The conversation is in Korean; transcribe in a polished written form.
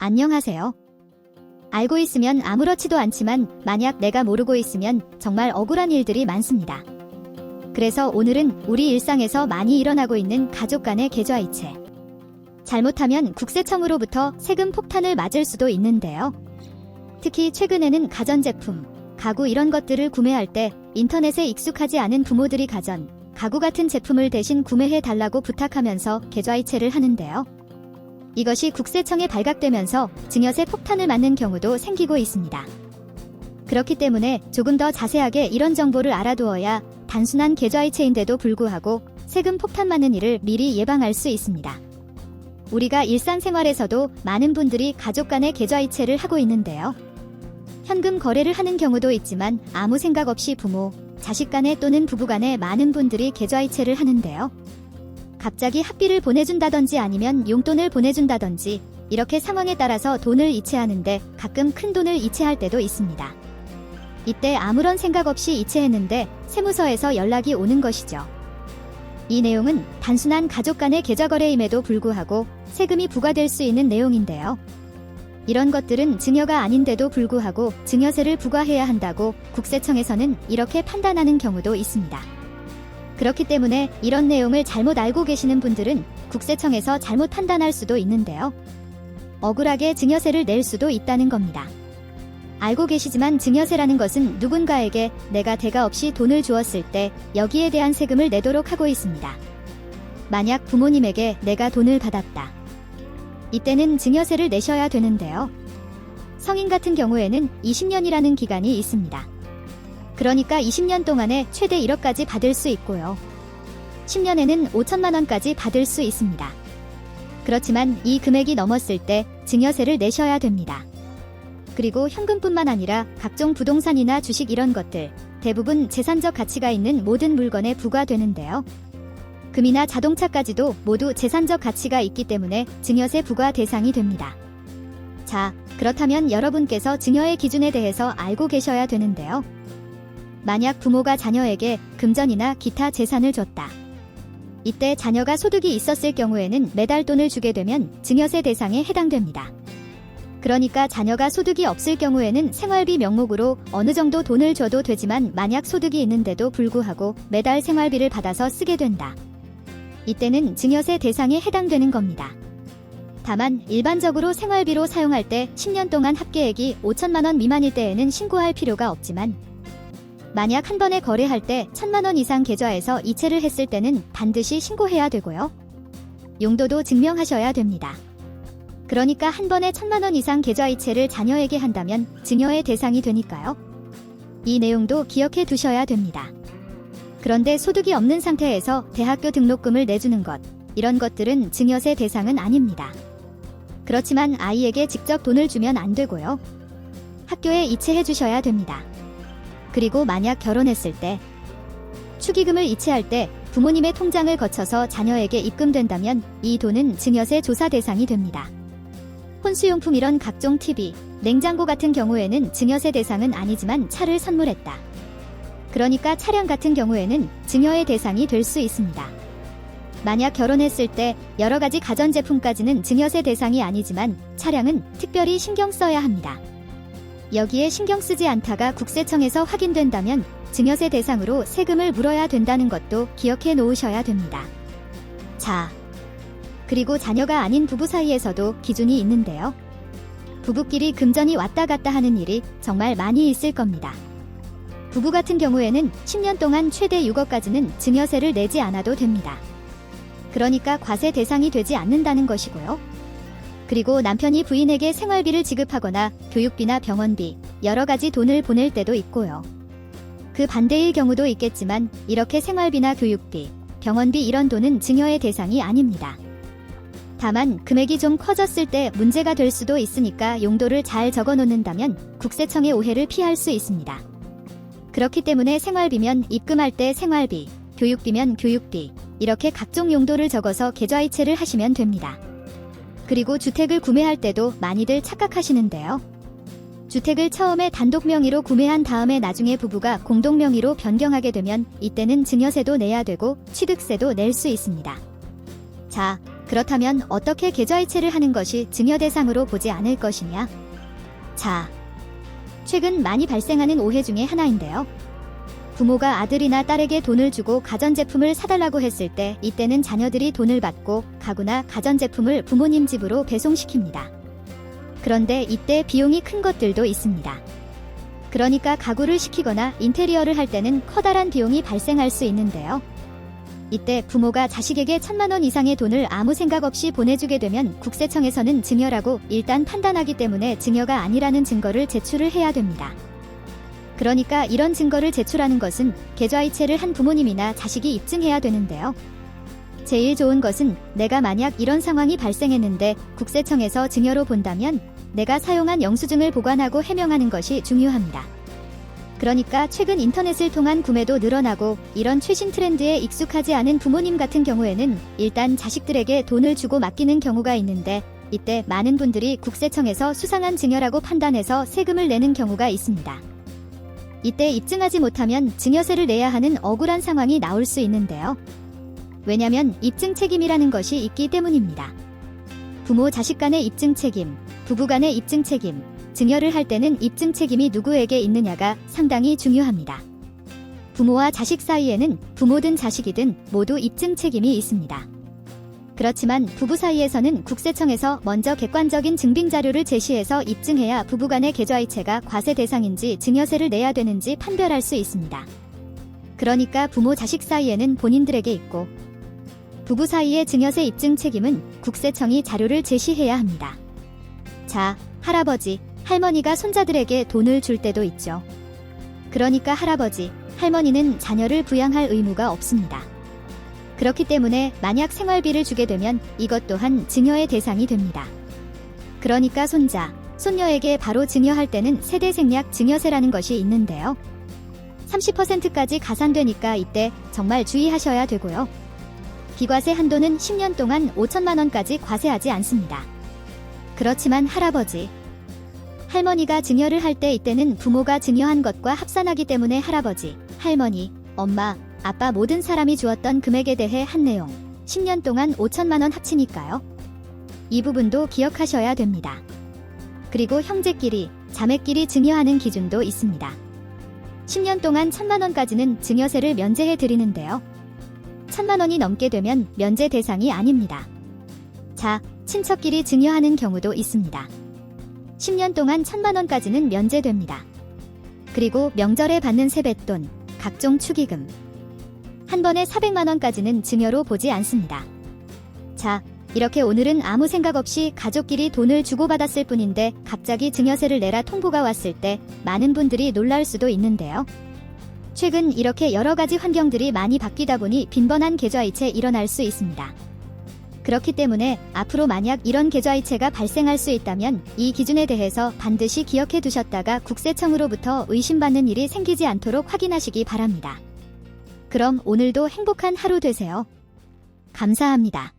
안녕하세요. 알고 있으면 아무렇지도 않지만 만약 내가 모르고 있으면 정말 억울한 일들이 많습니다. 그래서 오늘은 우리 일상에서 많이 일어나고 있는 가족 간의 계좌이체. 잘못하면 국세청으로부터 세금 폭탄을 맞을 수도 있는데요. 특히 최근에는 가전제품, 가구 이런 것들을 구매할 때 인터넷에 익숙하지 않은 부모들이 가구 같은 제품을 대신 구매해 달라고 부탁하면서 계좌이체를 하는데요. 이것이 국세청에 발각되면서 증여세 폭탄을 맞는 경우도 생기고 있습니다. 그렇기 때문에 조금 더 자세하게 이런 정보를 알아두어야 단순한 계좌이체인데도 불구하고 세금 폭탄 맞는 일을 미리 예방할 수 있습니다. 우리가 일상생활에서도 많은 분들이 가족 간의 계좌이체를 하고 있는데요. 현금 거래를 하는 경우도 있지만 아무 생각 없이 부모, 자식 간에 또는 부부 간에 많은 분들이 계좌이체를 하는데요. 갑자기 합비를 보내준다든지 아니면 용돈을 보내준다든지 이렇게 상황에 따라서 돈을 이체하는데 가끔 큰 돈을 이체할 때도 있습니다. 이때 아무런 생각 없이 이체했는데 세무서에서 연락이 오는 것이죠. 이 내용은 단순한 가족 간의 계좌 거래임에도 불구하고 세금이 부과될 수 있는 내용인데요. 이런 것들은 증여가 아닌데도 불구하고 증여세를 부과해야 한다고 국세청에서는 이렇게 판단하는 경우도 있습니다. 그렇기 때문에 이런 내용을 잘못 알고 계시는 분들은 국세청에서 잘못 판단할 수도 있는데요. 억울하게 증여세를 낼 수도 있다는 겁니다. 알고 계시지만 증여세라는 것은 누군가에게 내가 대가 없이 돈을 주었을 때 여기에 대한 세금을 내도록 하고 있습니다. 만약 부모님에게 내가 돈을 받았다. 이때는 증여세를 내셔야 되는데요. 성인 같은 경우에는 20년이라는 기간이 있습니다. 그러니까 20년 동안에 최대 1억까지 받을 수 있고요. 10년에는 5천만 원까지 받을 수 있습니다. 그렇지만 이 금액이 넘었을 때 증여세를 내셔야 됩니다. 그리고 현금뿐만 아니라 각종 부동산이나 주식 이런 것들, 대부분 재산적 가치가 있는 모든 물건에 부과되는데요. 금이나 자동차까지도 모두 재산적 가치가 있기 때문에 증여세 부과 대상이 됩니다. 자, 그렇다면 여러분께서 증여의 기준에 대해서 알고 계셔야 되는데요. 만약 부모가 자녀에게 금전이나 기타 재산을 줬다. 이때 자녀가 소득이 있었을 경우에는 매달 돈을 주게 되면 증여세 대상에 해당됩니다. 그러니까 자녀가 소득이 없을 경우에는 생활비 명목으로 어느 정도 돈을 줘도 되지만 만약 소득이 있는데도 불구하고 매달 생활비를 받아서 쓰게 된다. 이때는 증여세 대상에 해당되는 겁니다. 다만 일반적으로 생활비로 사용할 때 10년 동안 합계액이 5천만 원 미만일 때에는 신고할 필요가 없지만 만약 한 번에 거래할 때 1,000만 원 이상 계좌에서 이체를 했을 때는 반드시 신고해야 되고요. 용도도 증명하셔야 됩니다. 그러니까 한 번에 1,000만 원 이상 계좌 이체를 자녀에게 한다면 증여의 대상이 되니까요. 이 내용도 기억해 두셔야 됩니다. 그런데 소득이 없는 상태에서 대학교 등록금을 내주는 것, 이런 것들은 증여세 대상은 아닙니다. 그렇지만 아이에게 직접 돈을 주면 안 되고요. 학교에 이체해 주셔야 됩니다. 그리고 만약 결혼했을 때 축의금을 이체할 때 부모님의 통장을 거쳐서 자녀에게 입금된다면 이 돈은 증여세 조사 대상이 됩니다. 혼수용품 이런 각종 TV, 냉장고 같은 경우에는 증여세 대상은 아니지만 차를 선물했다. 그러니까 차량 같은 경우에는 증여의 대상이 될 수 있습니다. 만약 결혼했을 때 여러 가지 가전제품까지는 증여세 대상이 아니지만 차량은 특별히 신경 써야 합니다. 여기에 신경 쓰지 않다가 국세청에서 확인된다면 증여세 대상으로 세금을 물어야 된다는 것도 기억해 놓으셔야 됩니다. 자, 그리고 자녀가 아닌 부부 사이에서도 기준이 있는데요. 부부끼리 금전이 왔다 갔다 하는 일이 정말 많이 있을 겁니다. 부부 같은 경우에는 10년 동안 최대 6억까지는 증여세를 내지 않아도 됩니다. 그러니까 과세 대상이 되지 않는다는 것이고요. 그리고 남편이 부인에게 생활비를 지급하거나 교육비나 병원비, 여러 가지 돈을 보낼 때도 있고요. 그 반대일 경우도 있겠지만 이렇게 생활비나 교육비, 병원비 이런 돈은 증여의 대상이 아닙니다. 다만 금액이 좀 커졌을 때 문제가 될 수도 있으니까 용도를 잘 적어 놓는다면 국세청의 오해를 피할 수 있습니다. 그렇기 때문에 생활비면 입금할 때 생활비, 교육비면 교육비, 이렇게 각종 용도를 적어서 계좌이체를 하시면 됩니다. 그리고 주택을 구매할 때도 많이들 착각하시는데요. 주택을 처음에 단독 명의로 구매한 다음에 나중에 부부가 공동 명의로 변경하게 되면 이때는 증여세도 내야 되고 취득세도 낼 수 있습니다. 자, 그렇다면 어떻게 계좌이체를 하는 것이 증여 대상으로 보지 않을 것이냐? 자, 최근 많이 발생하는 오해 중에 하나인데요. 부모가 아들이나 딸에게 돈을 주고 가전제품을 사달라고 했을 때 이때는 자녀들이 돈을 받고 가구나 가전제품을 부모님 집으로 배송시킵니다. 그런데 이때 비용이 큰 것들도 있습니다. 그러니까 가구를 시키거나 인테리어를 할 때는 커다란 비용이 발생할 수 있는데요. 이때 부모가 자식에게 1,000만 원 이상의 돈을 아무 생각 없이 보내주게 되면 국세청에서는 증여라고 일단 판단하기 때문에 증여가 아니라는 증거를 제출을 해야 됩니다. 그러니까 이런 증거를 제출하는 것은 계좌이체를 한 부모님이나 자식이 입증해야 되는데요. 제일 좋은 것은 내가 만약 이런 상황이 발생했는데 국세청에서 증여로 본다면 내가 사용한 영수증을 보관하고 해명하는 것이 중요합니다. 그러니까 최근 인터넷을 통한 구매도 늘어나고 이런 최신 트렌드에 익숙하지 않은 부모님 같은 경우에는 일단 자식들에게 돈을 주고 맡기는 경우가 있는데 이때 많은 분들이 국세청에서 수상한 증여라고 판단해서 세금을 내는 경우가 있습니다. 이때 입증하지 못하면 증여세를 내야 하는 억울한 상황이 나올 수 있는데요. 왜냐면 입증 책임이라는 것이 있기 때문입니다. 부모 자식 간의 입증 책임, 부부 간의 입증 책임, 증여를 할 때는 입증 책임이 누구에게 있느냐가 상당히 중요합니다. 부모와 자식 사이에는 부모든 자식이든 모두 입증 책임이 있습니다. 그렇지만 부부 사이에서는 국세청에서 먼저 객관적인 증빙 자료를 제시해서 입증해야 부부간의 계좌이체가 과세 대상인지 증여세를 내야 되는지 판별할 수 있습니다. 그러니까 부모 자식 사이에는 본인들에게 있고 부부 사이의 증여세 입증 책임은 국세청이 자료를 제시해야 합니다. 자, 할아버지, 할머니가 손자들에게 돈을 줄 때도 있죠. 그러니까 할아버지, 할머니는 자녀를 부양할 의무가 없습니다. 그렇기 때문에 만약 생활비를 주게 되면 이것 또한 증여의 대상이 됩니다. 그러니까 손자, 손녀에게 바로 증여할 때는 세대생략 증여세라는 것이 있는데요. 30%까지 가산되니까 이때 정말 주의하셔야 되고요. 비과세 한도는 10년 동안 5천만 원까지 과세하지 않습니다. 그렇지만 할아버지, 할머니가 증여를 할 때 이때는 부모가 증여한 것과 합산하기 때문에 할아버지, 할머니, 엄마, 아빠 모든 사람이 주었던 금액에 대해 한 내용 10년 동안 5천만 원 합치니까요. 이 부분도 기억하셔야 됩니다. 그리고 형제끼리, 자매끼리 증여하는 기준도 있습니다. 10년 동안 1,000만 원까지는 증여세를 면제해 드리는데요. 1,000만 원이 넘게 되면 면제 대상이 아닙니다. 자, 친척끼리 증여하는 경우도 있습니다. 10년 동안 1,000만 원까지는 면제됩니다. 그리고 명절에 받는 세뱃돈, 각종 축의금, 한 번에 400만 원까지는 증여로 보지 않습니다. 자, 이렇게 오늘은 아무 생각 없이 가족끼리 돈을 주고받았을 뿐인데 갑자기 증여세를 내라 통보가 왔을 때 많은 분들이 놀랄 수도 있는데요. 최근 이렇게 여러 가지 환경들이 많이 바뀌다 보니 빈번한 계좌이체 일어날 수 있습니다. 그렇기 때문에 앞으로 만약 이런 계좌이체가 발생할 수 있다면 이 기준에 대해서 반드시 기억해 두셨다가 국세청으로부터 의심받는 일이 생기지 않도록 확인하시기 바랍니다. 그럼 오늘도 행복한 하루 되세요. 감사합니다.